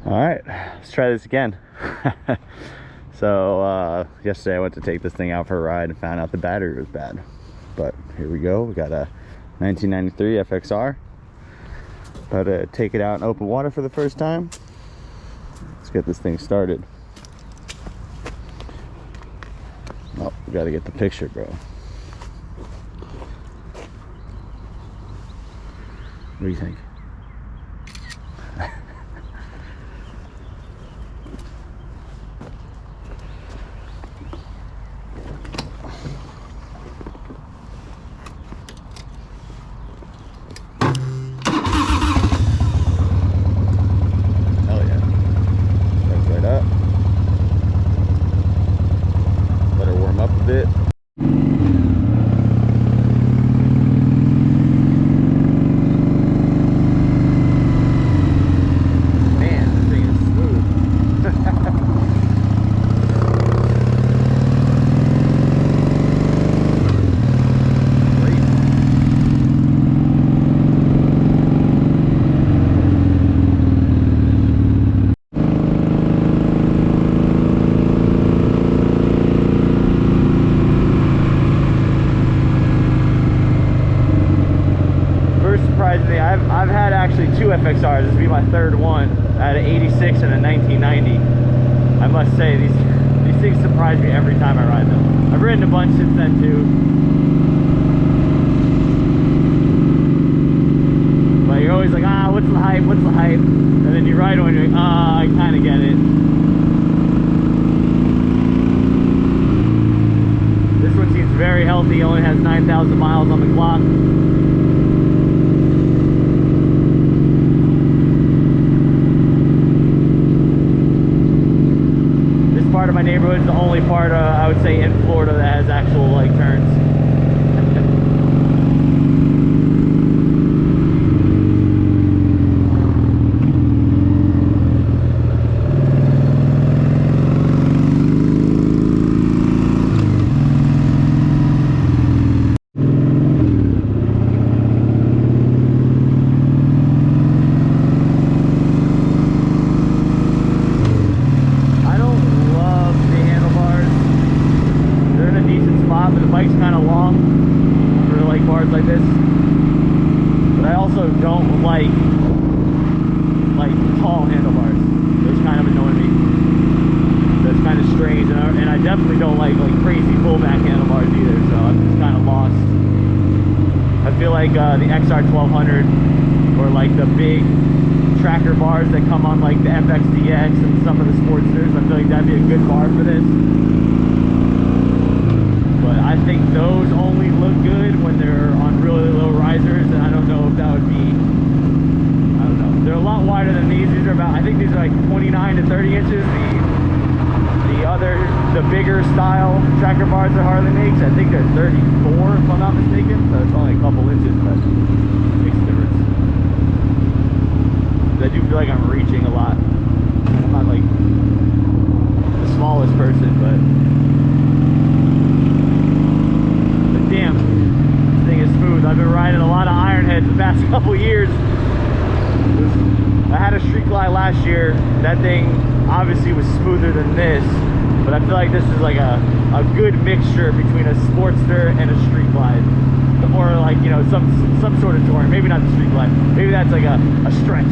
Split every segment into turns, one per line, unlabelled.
All right, let's try this again. So yesterday I went to take this thing out for a ride and found out the battery was bad. But here we go. We got a 1993 FXR. About to take it out in open water for the first time. Let's get this thing started. Oh, we got to get the picture, bro. What do you think? I've had actually two FXRs. This will be my third one. I had an 86 and a 1990. I must say, these things surprise me every time I ride them. I've ridden a bunch since then too. But you're always like, ah, what's the hype, what's the hype? And then you ride one and you're like, ah, I kind of get it. This one seems very healthy, only has 9,000 miles on the clock. Part of my neighborhood is the only part I would say in Florida that has actual like turns. But the bike's kind of long for like bars like this. But I also don't like tall handlebars. Those kind of annoy me. That's kind of strange, and I definitely don't like crazy pullback handlebars either. So I'm just kind of lost. I feel like the XR 1200 or like the big tracker bars that come on like the FXDX and some of the Sportsters, I feel like that'd be a good bar for this. But I think those only look good when they're on really low risers, and I don't know if that would be, I don't know. They're a lot wider than these. These are about, I think these are like 29 to 30 inches. The bigger style tracker bars that Harley makes, I think they're 34 if I'm not mistaken. So it's only a couple inches, but it makes a difference. I do feel like I'm reaching a lot. I'm not like the smallest person, but damn, this thing is smooth. I've been riding a lot of Ironheads the past couple years. I had a Street Glide last year. That thing obviously was smoother than this, but I feel like this is like a good mixture between a Sportster and a Street Glide, or like, you know, some sort of touring. Maybe not the Street Glide. Maybe that's like a stretch,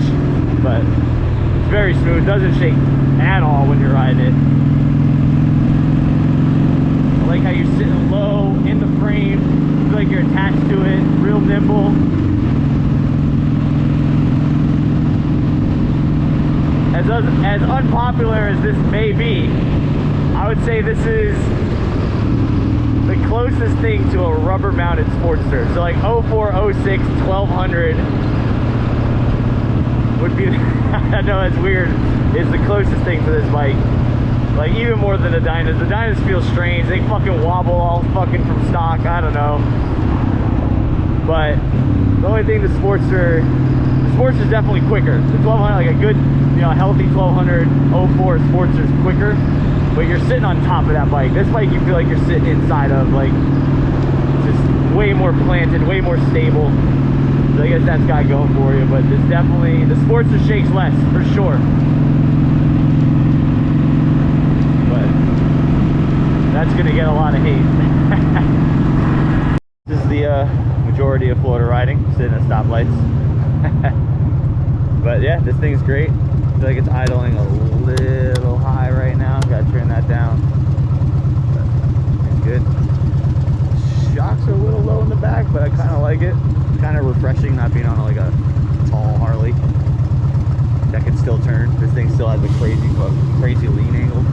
but it's very smooth. Doesn't shake at all when you're riding it. I like how you're sitting low in the frame. You feel like you're attached to it. Real nimble. As unpopular as this may be, I would say this is the closest thing to a rubber mounted Sportster. So like 04, 06, 1200 would be, I know that's weird, is the closest thing to this bike. Like even more than the Dynas. The Dynas feel strange. They fucking wobble all fucking from stock. I don't know. But the only thing the Sportster's definitely quicker. The 1200, like a good, you know, healthy 1200 04 Sportster's quicker, but you're sitting on top of that bike. This bike you feel like you're sitting inside of, like, just way more planted, way more stable. So I guess that's got going for you, but this definitely, the Sportster shakes less, for sure. get a lot of hate. This is the majority of Florida riding, sitting at stoplights. But yeah, this thing's great. I feel like it's idling a little high right now. Gotta turn that down. But it's good. Shocks are a little low in the back, but I kind of like it. It's kind of refreshing not being on like a tall Harley that can still turn. This thing still has a crazy lean angle.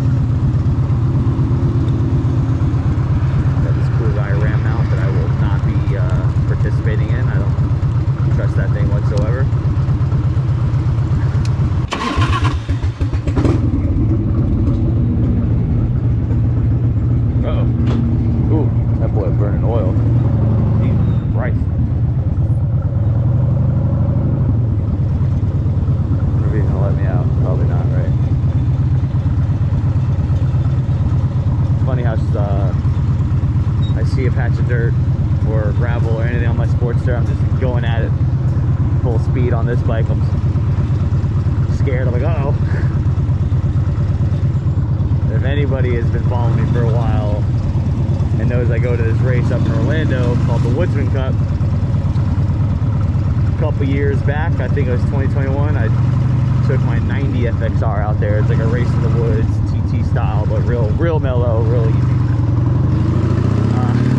Got this cool guy ram mount that I will not be participating in. I don't trust that thing whatsoever. Uh-oh. Ooh, that boy burning oil. Jesus Christ. Maybe he's gonna let me out. Probably not, right? It's funny how I see a patch of dirt or gravel or anything on my Sportster, I'm just going at it full speed. On this bike, I'm scared. I'm like, uh-oh. If anybody has been following me for a while and knows I go to this race up in Orlando called the Woodsman Cup, a couple years back, I think it was 2021, I took my 90 FXR out there. It's like a race in the woods, TT style, but real mellow, real easy.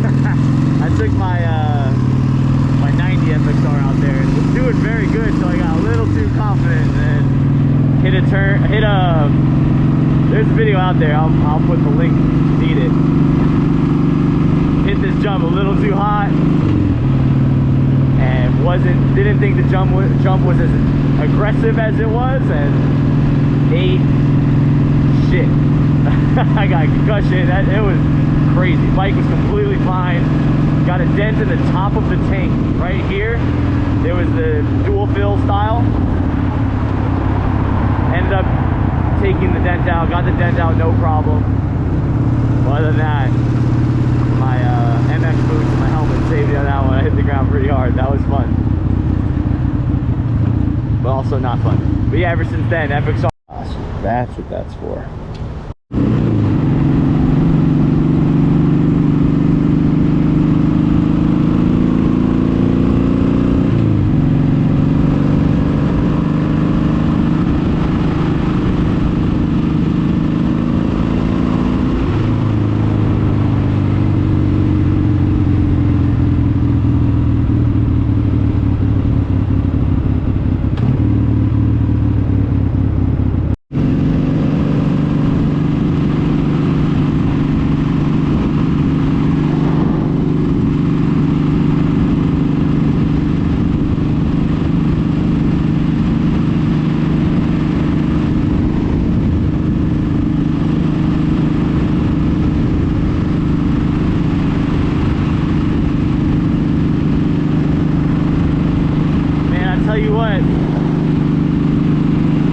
I took my my 90 FXR out there and was doing very good, so I got a little too confident and hit a there's a video out there, I'll put the link if you need it. Hit this jump a little too hot and didn't think the jump was as aggressive as it was, and ate shit. I got a concussion. It was crazy. Bike was completely fine. Got a dent in the top of the tank right here. There was the dual fill style. Ended up taking the dent out. Got the dent out, no problem. But other than that, my MX boots and my helmet saved me on that one. I hit the ground pretty hard. That was fun, but also not fun. But yeah, ever since then, FXR. That's what that's for.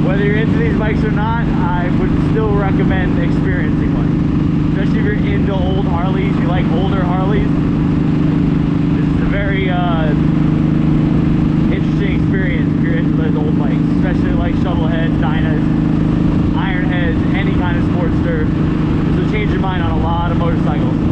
Whether you're into these bikes or not, I would still recommend experiencing one. Especially if you're into old Harleys, you like older Harleys. This is a very interesting experience if you're into those old bikes, especially like shovel heads, dynas, iron heads, any kind of Sportster. This will change your mind on a lot of motorcycles.